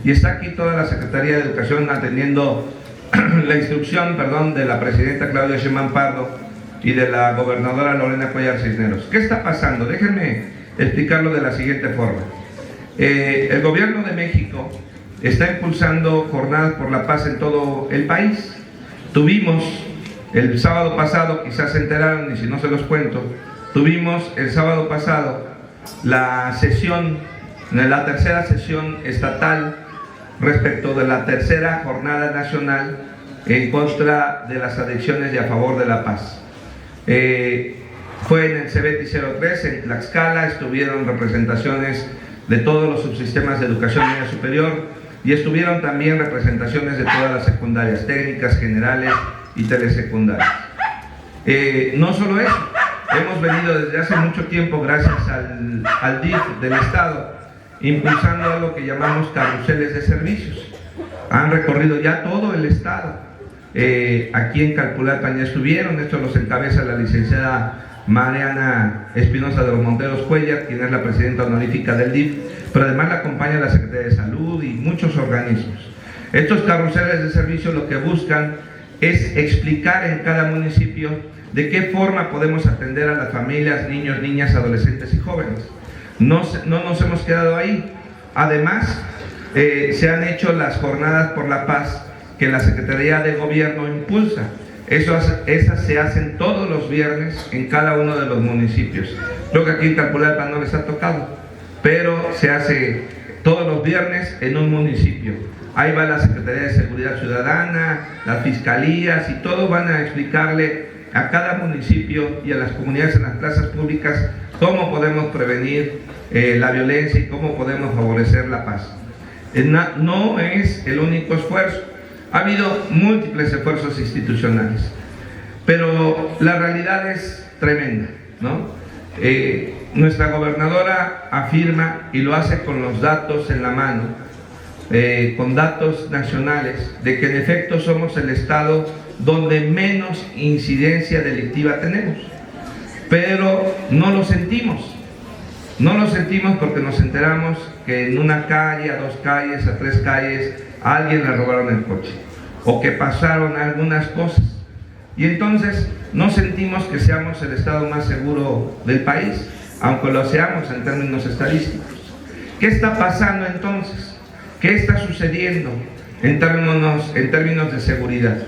y está aquí toda la Secretaría de Educación atendiendo la instrucción, de la presidenta Claudia Sheinbaum Pardo y de la gobernadora Lorena Cuellar Cisneros. ¿Qué está pasando? Déjenme explicarlo de la siguiente forma. El gobierno de México está impulsando jornadas por la paz en todo el país. Tuvimos el sábado pasado, quizás se enteraron y si no se los cuento, tuvimos el sábado pasado la tercera sesión estatal respecto de la tercera jornada nacional en contra de las adicciones y a favor de la paz. Fue en el CEBETI 03, en Tlaxcala, estuvieron representaciones de todos los subsistemas de educación media superior y estuvieron también representaciones de todas las secundarias, técnicas, generales y telesecundarias. No solo eso, hemos venido desde hace mucho tiempo, gracias al DIF del Estado, impulsando algo que llamamos carruseles de servicios. Han recorrido ya todo el Estado. Aquí en Calpulalpan ya estuvieron, esto los encabeza la licenciada Mariana Espinosa de los Monteros Cuellar, quien es la presidenta honorífica del DIF, pero además la acompaña la Secretaría de Salud y muchos organismos. Estos carruseles de servicio lo que buscan es explicar en cada municipio de qué forma podemos atender a las familias, niños, niñas, adolescentes y jóvenes. No nos hemos quedado ahí. Además, se han hecho las jornadas por la paz que la Secretaría de Gobierno impulsa. Esas se hacen todos los viernes en cada uno de los municipios. Creo que aquí en Calpulalpan no les ha tocado, pero se hace todos los viernes en un municipio. Ahí va la Secretaría de Seguridad Ciudadana, las fiscalías y todos van a explicarle a cada municipio y a las comunidades en las plazas públicas cómo podemos prevenir la violencia y cómo podemos favorecer la paz. No es el único esfuerzo. Ha habido múltiples esfuerzos institucionales, pero la realidad es tremenda, ¿no? Nuestra gobernadora afirma, y lo hace con los datos en la mano, con datos nacionales, de que en efecto somos el estado donde menos incidencia delictiva tenemos, pero no lo sentimos. No lo sentimos porque nos enteramos que en una calle, a 2 calles, a 3 calles, a alguien le robaron el coche o que pasaron algunas cosas y entonces no sentimos que seamos el estado más seguro del país, aunque lo seamos en términos estadísticos. ¿Qué está pasando entonces? ¿Qué está sucediendo en términos de seguridad?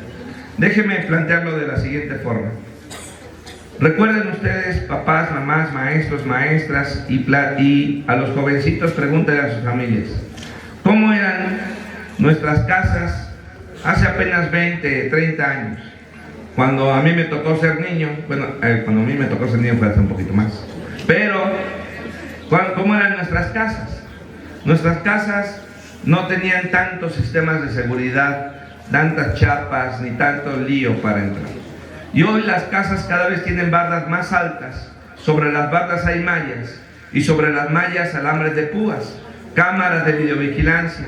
Déjenme plantearlo de la siguiente forma. Recuerden ustedes, papás, mamás, maestros, maestras y a los jovencitos, pregúntenle a sus familias, ¿cómo eran nuestras casas hace apenas 20, 30 años? Cuando a mí me tocó ser niño, cuando a mí me tocó ser niño fue hace un poquito más, pero ¿cómo eran nuestras casas? Nuestras casas no tenían tantos sistemas de seguridad, tantas chapas, ni tanto lío para entrar. Y hoy las casas cada vez tienen bardas más altas, sobre las bardas hay mallas, y sobre las mallas alambres de púas, cámaras de videovigilancia.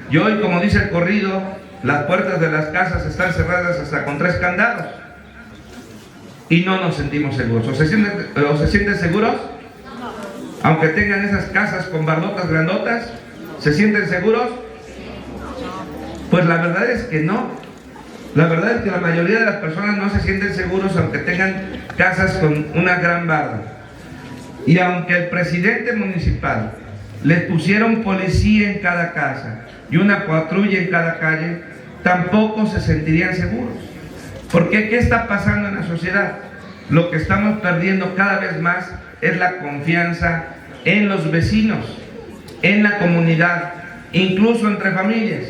Y hoy, como dice el corrido, las puertas de las casas están cerradas hasta con 3 candados. Y no nos sentimos seguros. ¿O se sienten seguros? Aunque tengan esas casas con bardotas grandotas, ¿se sienten seguros? Pues la verdad es que no. La verdad es que la mayoría de las personas no se sienten seguros aunque tengan casas con una gran barda. Y aunque el presidente municipal les pusieron policía en cada casa y una patrulla en cada calle, tampoco se sentirían seguros. Porque ¿qué está pasando en la sociedad? Lo que estamos perdiendo cada vez más es la confianza en los vecinos, en la comunidad, incluso entre familias.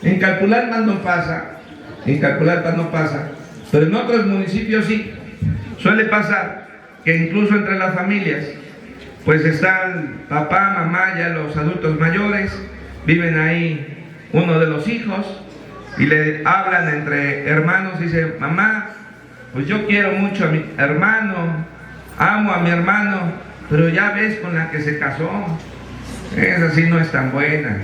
En Calpulalpan no pasa, pero en otros municipios sí. Suele pasar que incluso entre las familias, pues están papá, mamá, ya los adultos mayores, viven ahí uno de los hijos y le hablan entre hermanos, dice, mamá, pues yo quiero mucho a mi hermano, amo a mi hermano, pero ya ves con la que se casó, esa sí no es tan buena.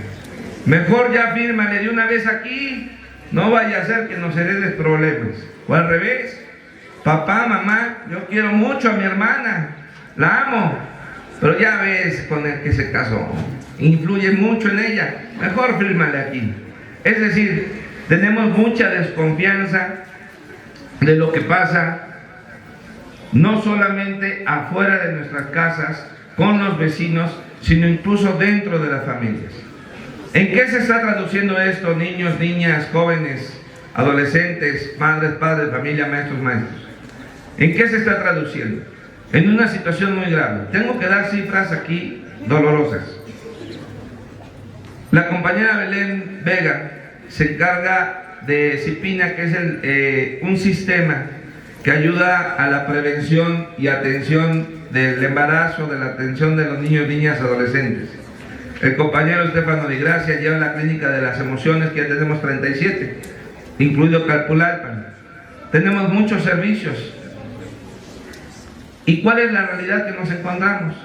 Mejor ya fírmale de una vez aquí, no vaya a ser que nos heredes problemas. O al revés, papá, mamá, yo quiero mucho a mi hermana, la amo, pero ya ves con el que se casó, influye mucho en ella, mejor fírmale aquí. Es decir, tenemos mucha desconfianza de lo que pasa, no solamente afuera de nuestras casas, con los vecinos, sino incluso dentro de las familias. ¿En qué se está traduciendo esto, niños, niñas, jóvenes, adolescentes, madres, padres, familia, maestros, maestros? ¿En qué se está traduciendo? En una situación muy grave. Tengo que dar cifras aquí dolorosas. La compañera Belén Vega se encarga de CIPINA, que es un sistema que ayuda a la prevención y atención del embarazo, de la atención de los niños, niñas, adolescentes. El compañero Estefano Di Gracia lleva la clínica de las emociones, que ya tenemos 37, incluido Calpulalpan. Tenemos muchos servicios. ¿Y cuál es la realidad que nos encontramos?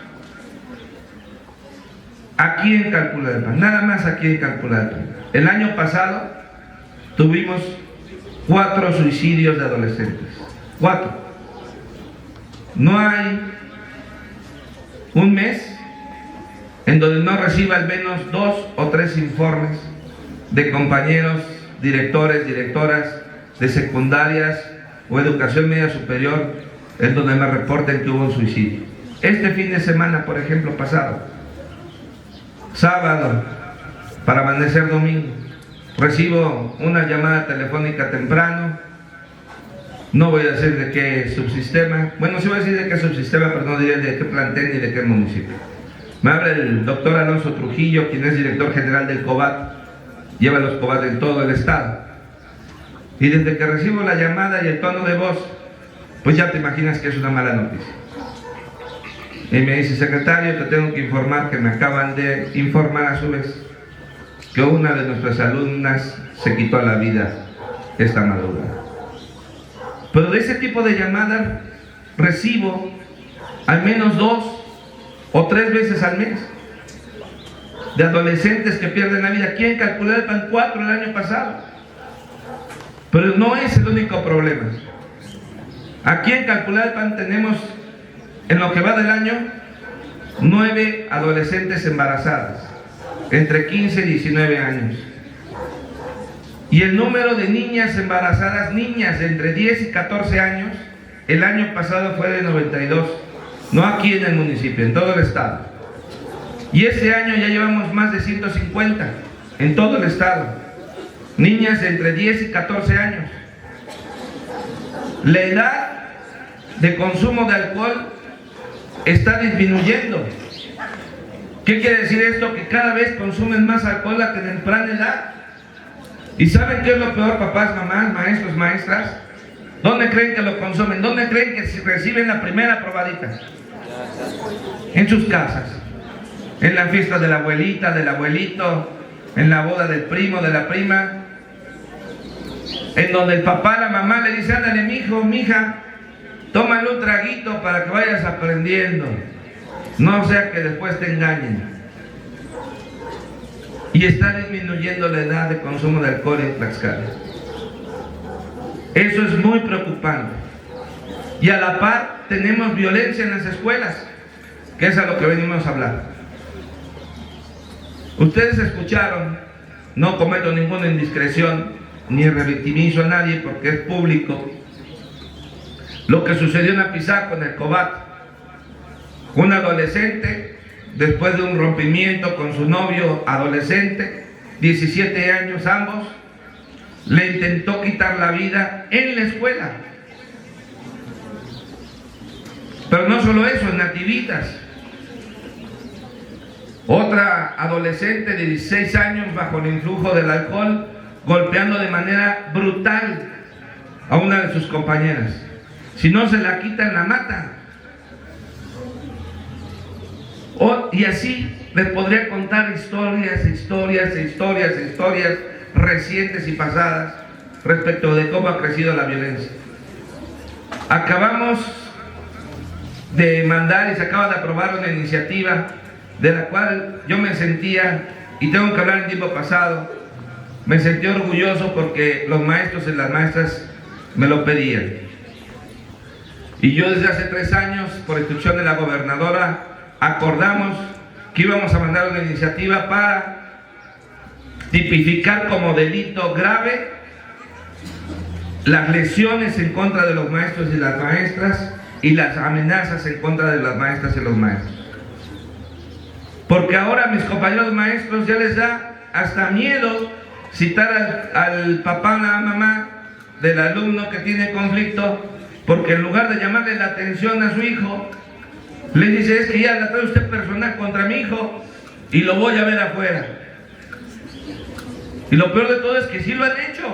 Aquí en Calpulalpan, nada más aquí en Calpulalpan. El año pasado tuvimos 4 suicidios de adolescentes. 4. No hay un mes en donde no reciba al menos 2 o 3 informes de compañeros, directores, directoras de secundarias o educación media superior, en donde me reporten que hubo un suicidio. Este fin de semana, por ejemplo, pasado, sábado, para amanecer domingo, recibo una llamada telefónica temprano. No voy a decir de qué subsistema, bueno, sí voy a decir de qué subsistema, pero no diré de qué plantel ni de qué municipio. Me habla el doctor Alonso Trujillo, quien es director general del COBAT, lleva los COBAT en todo el estado. Y desde que recibo la llamada y el tono de voz, pues ya te imaginas que es una mala noticia. Y me dice: secretario, te tengo que informar que me acaban de informar a su vez que una de nuestras alumnas se quitó la vida esta madrugada. Pero de ese tipo de llamadas recibo al menos 2 o 3 veces al mes, de adolescentes que pierden la vida. Aquí en Calpulalpan 4 el año pasado. Pero no es el único problema. Aquí en Calpulalpan tenemos, en lo que va del año, 9 adolescentes embarazadas, entre 15 y 19 años. Y el número de niñas embarazadas, niñas de entre 10 y 14 años, el año pasado fue de 92. No aquí en el municipio, en todo el estado. Y este año ya llevamos más de 150 en todo el estado. Niñas de entre 10 y 14 años. La edad de consumo de alcohol está disminuyendo. ¿Qué quiere decir esto? Que cada vez consumen más alcohol a temprana edad. ¿Y saben qué es lo peor, papás, mamás, maestros, maestras? ¿Dónde creen que lo consumen? ¿Dónde creen que reciben la primera probadita? En sus casas. En la fiesta de la abuelita, del abuelito, en la boda del primo, de la prima, en donde el papá, la mamá le dice: ándale, mijo, mija, tómale un traguito para que vayas aprendiendo, no sea que después te engañen. Y está disminuyendo la edad de consumo de alcohol en Tlaxcala. Eso es muy preocupante. Y a la par tenemos violencia en las escuelas, que es a lo que venimos a hablar. Ustedes escucharon, no cometo ninguna indiscreción ni revictimizo a nadie porque es público, lo que sucedió en Apizaco, en el COBAT. Un adolescente, después de un rompimiento con su novio adolescente, 17 años ambos, le intentó quitar la vida en la escuela. Pero no solo eso, en Nativitas, otra adolescente de 16 años bajo el influjo del alcohol, golpeando de manera brutal a una de sus compañeras. Si no se la quitan, la matan. Y así les podría contar historias recientes y pasadas respecto de cómo ha crecido la violencia. Acabamos de mandar y se acaba de aprobar una iniciativa de la cual yo me sentía, y tengo que hablar en tiempo pasado, me sentí orgulloso porque los maestros y las maestras me lo pedían. Y yo desde hace 3 años, por instrucción de la gobernadora, acordamos que íbamos a mandar una iniciativa para tipificar como delito grave las lesiones en contra de los maestros y las maestras y las amenazas en contra de las maestras y los maestros. Porque ahora a mis compañeros maestros ya les da hasta miedo citar al papá o la mamá del alumno que tiene conflicto, porque en lugar de llamarle la atención a su hijo, le dice: es que ya la trae usted personal contra mi hijo y lo voy a ver afuera. Y lo peor de todo es que sí lo han hecho.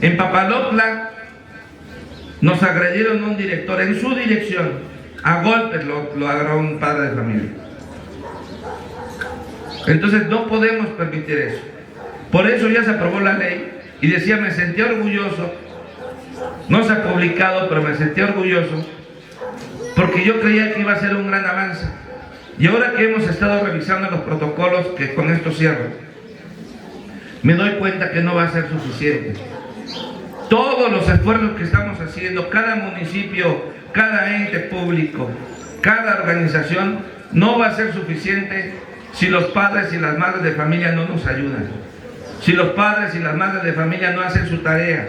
En Papalotla nos agredieron a un director en su dirección, a golpes lo agarró un padre de familia. Entonces no podemos permitir eso. Por eso ya se aprobó la ley y decía, me sentí orgulloso, no se ha publicado, pero me sentí orgulloso porque yo creía que iba a ser un gran avance. Y ahora que hemos estado revisando los protocolos, que con esto cierro, me doy cuenta que no va a ser suficiente. Todos los esfuerzos que estamos haciendo, cada municipio, cada ente público, cada organización, no va a ser suficiente si los padres y las madres de familia no nos ayudan, si los padres y las madres de familia no hacen su tarea.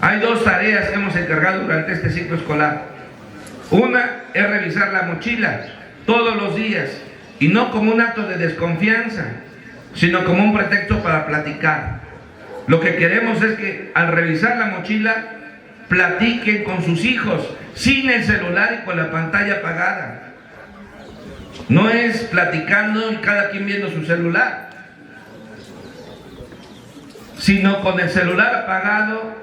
Hay dos tareas que hemos encargado durante este ciclo escolar. Una es revisar la mochila todos los días, y no como un acto de desconfianza, sino como un pretexto para platicar. Lo que queremos es que al revisar la mochila platiquen con sus hijos sin el celular y con la pantalla apagada. No es platicando y cada quien viendo su celular, sino con el celular apagado,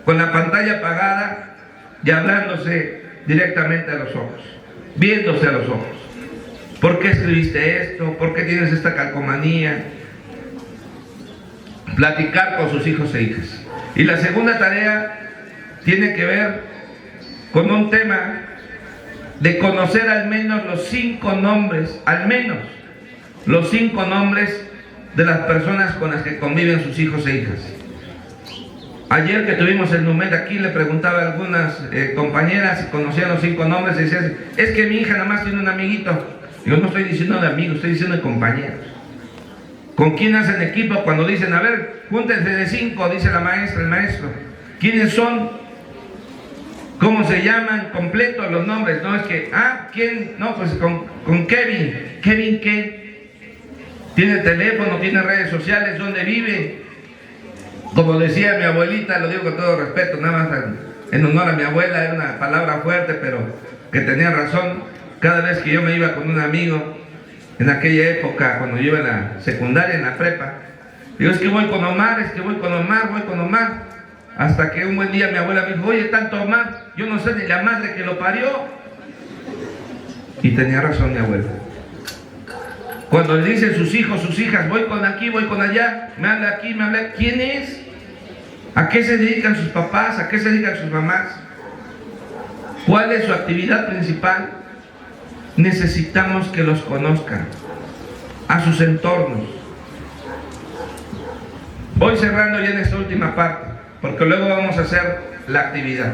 con la pantalla apagada y hablándose directamente a los ojos, viéndose a los ojos. ¿Por qué escribiste esto? ¿Por qué tienes esta calcomanía? Platicar con sus hijos e hijas. Y la segunda tarea tiene que ver con un tema de conocer al menos los 5 nombres, al menos los 5 nombres de las personas con las que conviven sus hijos e hijas. Ayer que tuvimos el NUMED aquí, le preguntaba a algunas compañeras si conocían los 5 nombres y decían, es que mi hija nada más tiene un amiguito. Yo no estoy diciendo de amigos, estoy diciendo de compañeros. ¿Con quién hacen equipo cuando dicen, a ver, júntense de 5, dice la maestra, el maestro? ¿Quiénes son? ¿Cómo se llaman? Completos los nombres. No es que, ¿quién? No, pues con Kevin. ¿Kevin qué? ¿Tiene teléfono? ¿Tiene redes sociales? ¿Dónde vive? Como decía mi abuelita, lo digo con todo respeto, nada más en honor a mi abuela, era una palabra fuerte, pero que tenía razón. Cada vez que yo me iba con un amigo, en aquella época, cuando yo iba en la secundaria, en la prepa, digo, es que voy con Omar, voy con Omar. Hasta que un buen día mi abuela me dijo, oye, tanto Omar, yo no sé ni la madre que lo parió. Y tenía razón mi abuela. Cuando le dicen sus hijos, sus hijas, voy con aquí, voy con allá, me habla aquí, me habla, ¿quién es? ¿A qué se dedican sus papás? ¿A qué se dedican sus mamás? ¿Cuál es su actividad principal? Necesitamos que los conozcan, a sus entornos. Voy cerrando ya en esta última parte, porque luego vamos a hacer la actividad.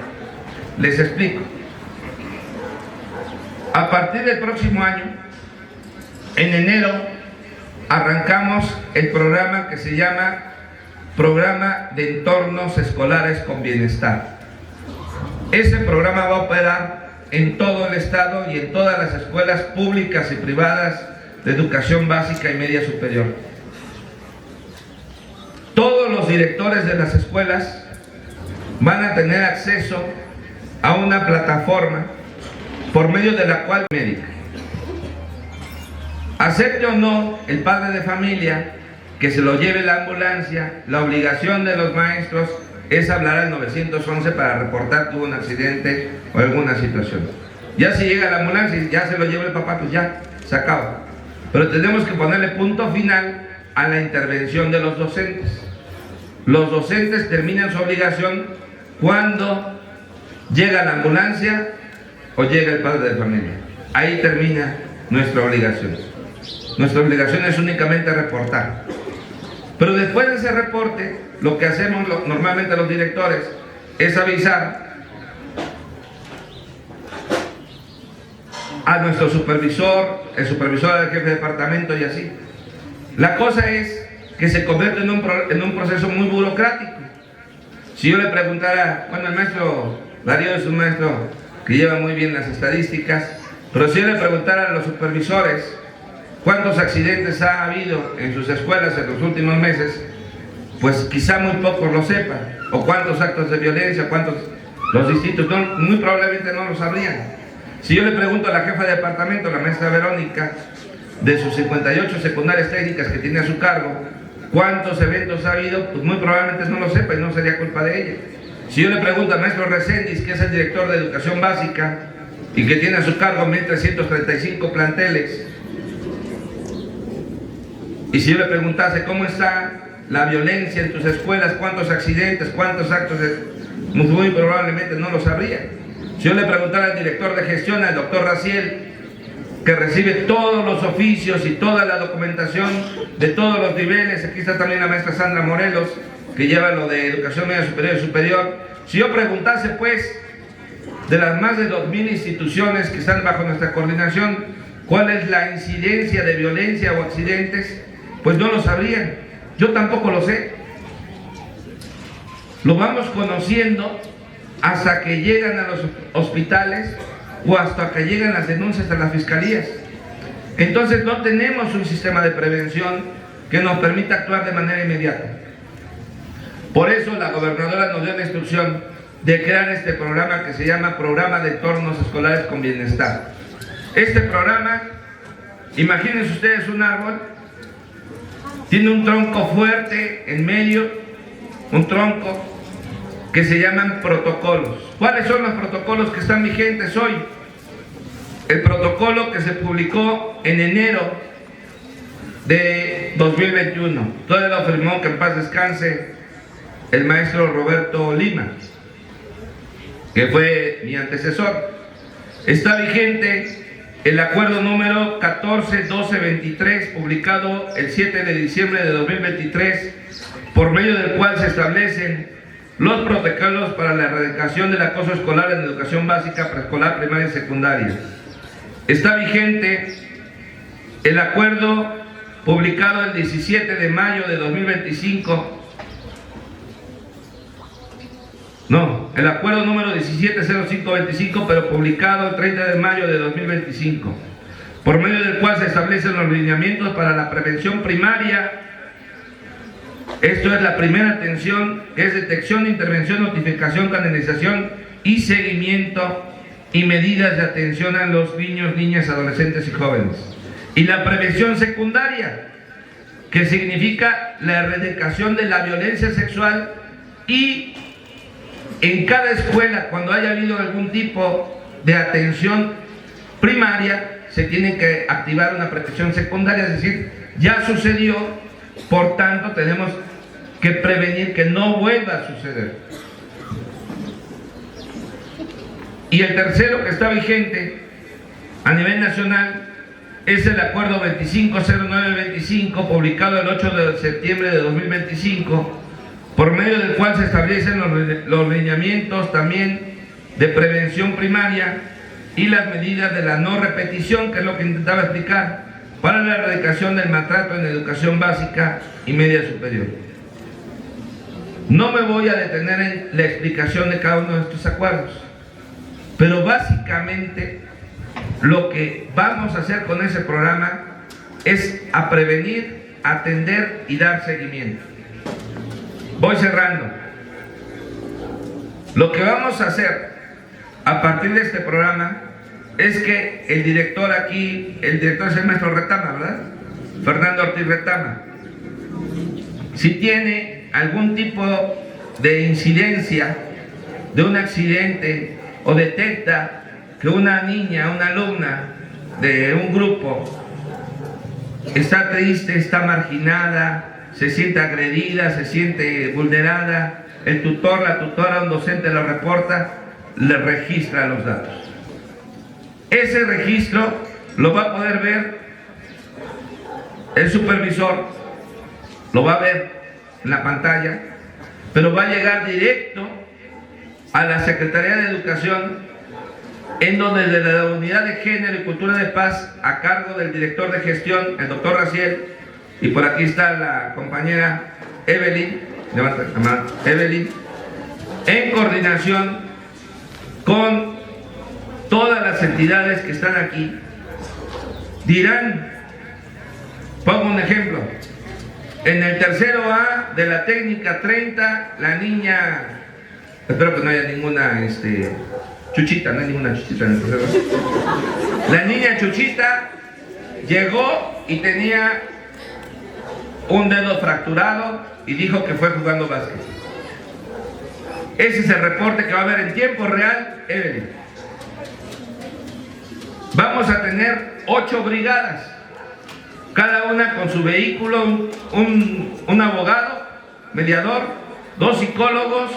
Les explico. A partir del próximo año, en enero, arrancamos el programa que se llama Programa de Entornos Escolares con Bienestar. Ese programa va a operar en todo el estado y en todas las escuelas públicas y privadas de educación básica y media superior. Todos los directores de las escuelas van a tener acceso a una plataforma por medio de la cual médica. Acepte o no el padre de familia que se lo lleve la ambulancia, la obligación de los maestros es hablar al 911 para reportar que hubo un accidente o alguna situación. Ya si llega la ambulancia y ya se lo lleva el papá, pues ya, se acaba. Pero tenemos que ponerle punto final a la intervención de los docentes. Los docentes terminan su obligación cuando llega la ambulancia o llega el padre de familia. Ahí termina nuestra obligación. Nuestra obligación es únicamente reportar. Pero después de ese reporte, lo que hacemos normalmente los directores es avisar a nuestro supervisor, el supervisor del jefe de departamento y así. La cosa es que se convierte en un proceso muy burocrático. Si yo le preguntara, bueno, el maestro Darío es un maestro que lleva muy bien las estadísticas, pero si yo le preguntara a los supervisores cuántos accidentes ha habido en sus escuelas en los últimos meses, pues quizá muy pocos lo sepan, o cuántos actos de violencia, cuántos los distintos, muy probablemente no lo sabrían. Si yo le pregunto a la jefa de departamento, la maestra Verónica, de sus 58 secundarias técnicas que tiene a su cargo, cuántos eventos ha habido, pues muy probablemente no lo sepa y no sería culpa de ella. Si yo le pregunto al maestro Reséndiz, que es el director de educación básica y que tiene a su cargo 1.335 planteles, y si yo le preguntase cómo está la violencia en tus escuelas, cuántos accidentes, cuántos actos muy probablemente no lo sabría. Si yo le preguntara al director de gestión, al doctor Raciel, que recibe todos los oficios y toda la documentación de todos los niveles, aquí está también la maestra Sandra Morelos, que lleva lo de educación media superior y superior. Si yo preguntase, pues, de las más de 2.000 instituciones que están bajo nuestra coordinación, cuál es la incidencia de violencia o accidentes, pues no lo sabrían. Yo tampoco lo sé. Lo vamos conociendo hasta que llegan a los hospitales o hasta que llegan las denuncias a las fiscalías. Entonces no tenemos un sistema de prevención que nos permita actuar de manera inmediata. Por eso la gobernadora nos dio la instrucción de crear este programa que se llama Programa de Entornos Escolares con Bienestar. Este programa, imagínense ustedes un árbol, tiene un tronco fuerte en medio, un tronco que se llaman protocolos. ¿Cuáles son los protocolos que están vigentes hoy? El protocolo que se publicó en enero de 2021. Todavía lo firmó, que en paz descanse, el maestro Roberto Lima, que fue mi antecesor. Está vigente el acuerdo número 14-12-23, publicado el 7 de diciembre de 2023, por medio del cual se establecen los protocolos para la erradicación del acoso escolar en educación básica, preescolar, primaria y secundaria. Está vigente el acuerdo publicado el 17 de mayo de 2025, el acuerdo número 170525, pero publicado el 30 de mayo de 2025, por medio del cual se establecen los lineamientos para la prevención primaria. Esto es la primera atención, que es detección, intervención, notificación, canalización y seguimiento y medidas de atención a los niños, niñas, adolescentes y jóvenes. Y la prevención secundaria, que significa la erradicación de la violencia sexual, y en cada escuela, cuando haya habido algún tipo de atención primaria, se tiene que activar una protección secundaria, es decir, ya sucedió, por tanto tenemos que prevenir que no vuelva a suceder. Y el tercero que está vigente a nivel nacional es el acuerdo 250925, publicado el 8 de septiembre de 2025, por medio del cual se establecen los lineamientos también de prevención primaria y las medidas de la no repetición, que es lo que intentaba explicar, para la erradicación del maltrato en educación básica y media superior. No me voy a detener en la explicación de cada uno de estos acuerdos, pero básicamente lo que vamos a hacer con ese programa es a prevenir, atender y dar seguimiento. Voy cerrando. Lo que vamos a hacer a partir de este programa es que el director aquí, el director es el maestro Retama, ¿verdad? Fernando Ortiz Retama. Si tiene algún tipo de incidencia de un accidente o detecta que una niña, una alumna de un grupo está triste, está marginada, se siente agredida, se siente vulnerada, el tutor, la tutora, un docente lo reporta, le registra los datos. Ese registro lo va a poder ver el supervisor, lo va a ver en la pantalla, pero va a llegar directo a la Secretaría de Educación en donde desde la Unidad de Género y Cultura de Paz, a cargo del director de gestión, el doctor Raciel, y por aquí está la compañera Evelyn, levanta la mano, Evelyn, en coordinación con todas las entidades que están aquí, dirán, pongo un ejemplo, en el tercero A de la técnica 30, la niña, espero que no haya ninguna Chuchita, no hay ninguna Chuchita en el tercero A. La niña Chuchita llegó y tenía un dedo fracturado y dijo que fue jugando básquet. Ese es el reporte que va a haber en tiempo real, Evelyn. Vamos a tener 8 brigadas, cada una con su vehículo, un abogado, mediador, 2 psicólogos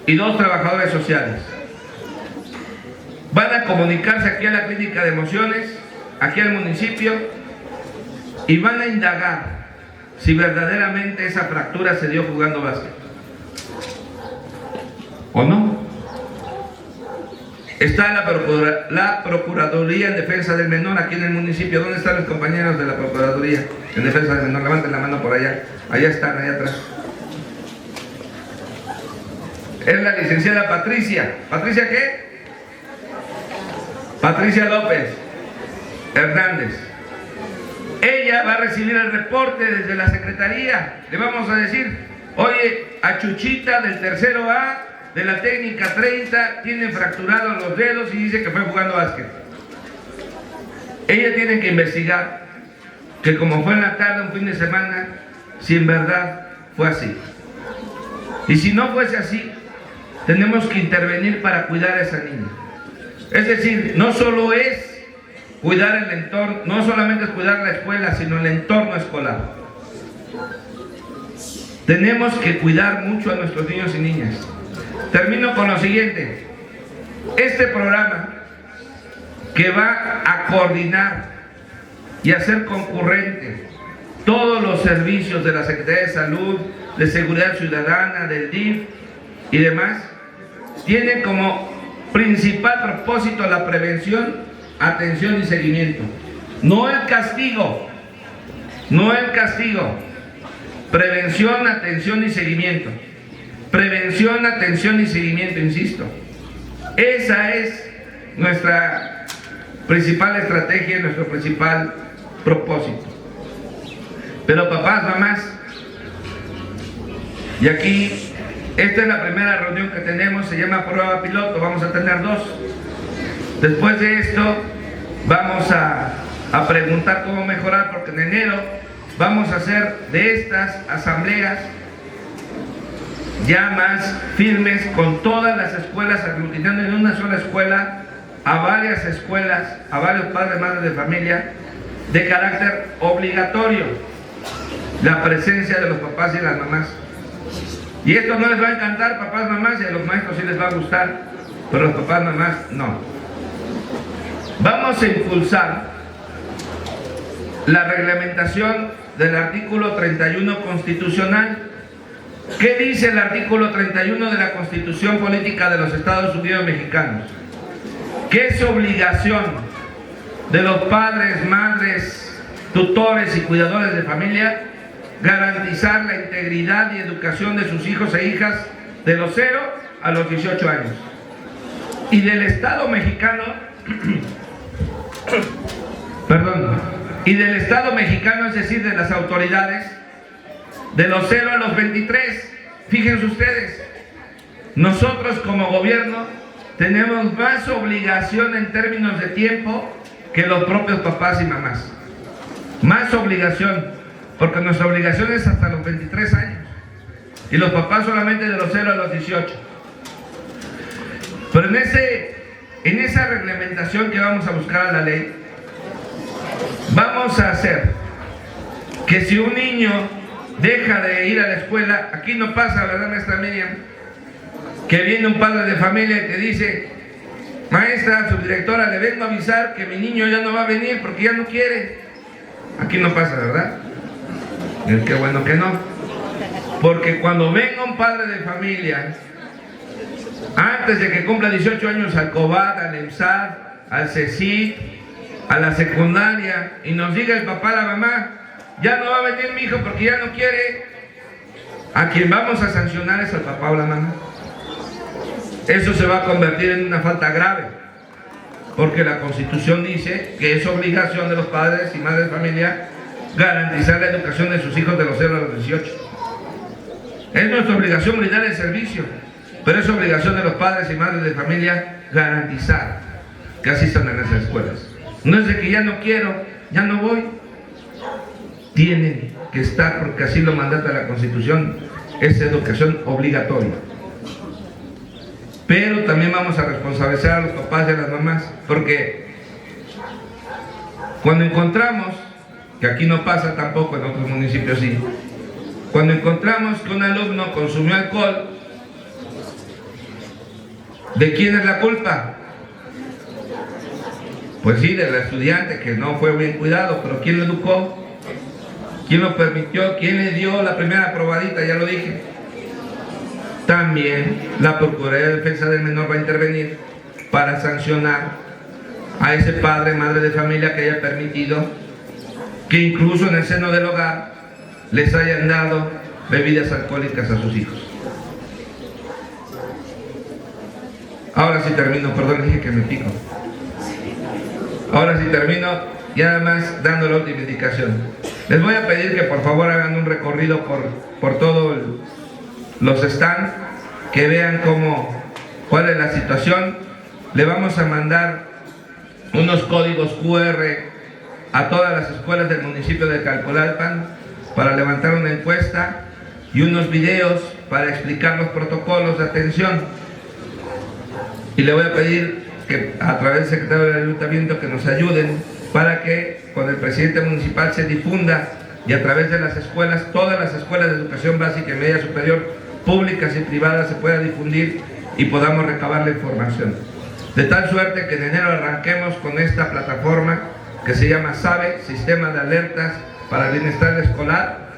y 2 trabajadores sociales. Van a comunicarse aquí a la clínica de emociones, aquí al municipio, y van a indagar si verdaderamente esa fractura se dio jugando básquet o no. Está la Procuraduría en Defensa del Menor aquí en el municipio. ¿Dónde están los compañeros de la Procuraduría en Defensa del Menor? Levanten la mano por allá. Allá están, allá atrás. Es la licenciada Patricia. ¿Patricia qué? Patricia López Hernández. Ella va a recibir el reporte desde la Secretaría. Le vamos a decir, oye, a Chuchita del tercero A de la técnica 30 tiene fracturados los dedos y dice que fue jugando básquet. Ella tiene que investigar que como fue en la tarde un fin de semana, si en verdad fue así. Y si no fuese así, tenemos que intervenir para cuidar a esa niña. Es decir, no solo es cuidar el entorno, no solamente es cuidar la escuela, sino el entorno escolar. Tenemos que cuidar mucho a nuestros niños y niñas. Termino con lo siguiente. Este programa que va a coordinar y hacer concurrente todos los servicios de la Secretaría de Salud, de Seguridad Ciudadana, del DIF y demás, tiene como principal propósito la prevención, atención y seguimiento. No el castigo, no el castigo. Prevención, atención y seguimiento. Prevención, atención y seguimiento, insisto. Esa es nuestra principal estrategia, nuestro principal propósito. Pero papás, mamás, y aquí, esta es la primera reunión que tenemos, se llama prueba piloto, vamos a tener 2. Después de esto, vamos a preguntar cómo mejorar, porque en enero vamos a hacer de estas asambleas ya más firmes con todas las escuelas, aglutinando en una sola escuela a varias escuelas, a varios padres, madres de familia, de carácter obligatorio, la presencia de los papás y las mamás. Y esto no les va a encantar, papás, mamás, y a los maestros sí les va a gustar, pero a los papás, mamás, no. Vamos a impulsar la reglamentación del artículo 31 constitucional. ¿Qué dice el artículo 31 de la Constitución Política de los Estados Unidos Mexicanos? Que es obligación de los padres, madres, tutores y cuidadores de familia garantizar la integridad y educación de sus hijos e hijas de los 0 a los 18 años. Y del Estado mexicano, y del Estado mexicano, es decir, de las autoridades, de los 0 a los 23. Fíjense ustedes, nosotros como gobierno tenemos más obligación en términos de tiempo que los propios papás y mamás. Más obligación, porque nuestra obligación es hasta los 23 años y los papás solamente de los 0 a los 18. Pero en esa reglamentación que vamos a buscar a la ley, vamos a hacer que si un niño deja de ir a la escuela, aquí no pasa, ¿verdad, maestra Miriam? Que viene un padre de familia y te dice, maestra, subdirectora, le vengo a avisar que mi niño ya no va a venir porque ya no quiere. Aquí no pasa, ¿verdad? Qué bueno que no. Porque cuando venga un padre de familia antes de que cumpla 18 años al COBAD, al EMSAD, al CECIT, a la secundaria, y nos diga el papá, la mamá, ya no va a venir mi hijo porque ya no quiere. A quien vamos a sancionar es al papá o la mamá. Eso se va a convertir en una falta grave, porque la Constitución dice que es obligación de los padres y madres de familia garantizar la educación de sus hijos de los 0 a los 18. Es nuestra obligación brindar el servicio, pero es obligación de los padres y madres de familia garantizar que asistan a esas escuelas. No es de que ya no quiero, ya no voy. Tienen que estar, porque así lo mandata la Constitución, es educación obligatoria. Pero también vamos a responsabilizar a los papás y a las mamás, porque cuando encontramos, que aquí no pasa tampoco, en otros municipios sí, cuando encontramos que un alumno consumió alcohol, ¿de quién es la culpa? Pues sí, del estudiante, que no fue bien cuidado, pero ¿quién lo educó? ¿Quién lo permitió? ¿Quién le dio la primera probadita? Ya lo dije. También la Procuraduría de Defensa del Menor va a intervenir para sancionar a ese padre, madre de familia que haya permitido que incluso en el seno del hogar les hayan dado bebidas alcohólicas a sus hijos. Ahora sí termino, perdón, dije que me pico. Ahora sí termino, y nada más dando la última indicación. Les voy a pedir que por favor hagan un recorrido por todos los stands, que vean cuál es la situación. Le vamos a mandar unos códigos QR a todas las escuelas del municipio de Calpulalpan para levantar una encuesta y unos videos para explicar los protocolos de atención. Y le voy a pedir que a través del secretario del ayuntamiento que nos ayuden para que con el presidente municipal se difunda, y a través de las escuelas, todas las escuelas de educación básica y media superior, públicas y privadas, se pueda difundir y podamos recabar la información. De tal suerte que en enero arranquemos con esta plataforma que se llama SABE, Sistema de Alertas para el Bienestar Escolar,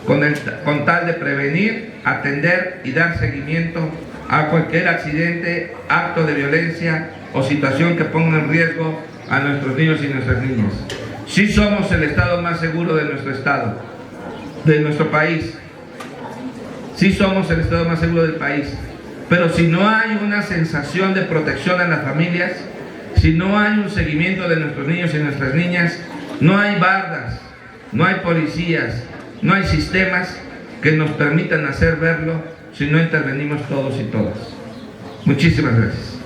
con tal de prevenir, atender y dar seguimiento a cualquier accidente, acto de violencia o situación que ponga en riesgo a nuestros niños y nuestras niñas. Sí somos el estado más seguro de nuestro estado, de nuestro país. Sí somos el estado más seguro del país. Pero si no hay una sensación de protección a las familias, si no hay un seguimiento de nuestros niños y nuestras niñas, no hay bardas, no hay policías, no hay sistemas que nos permitan hacer verlo si no intervenimos todos y todas. Muchísimas gracias.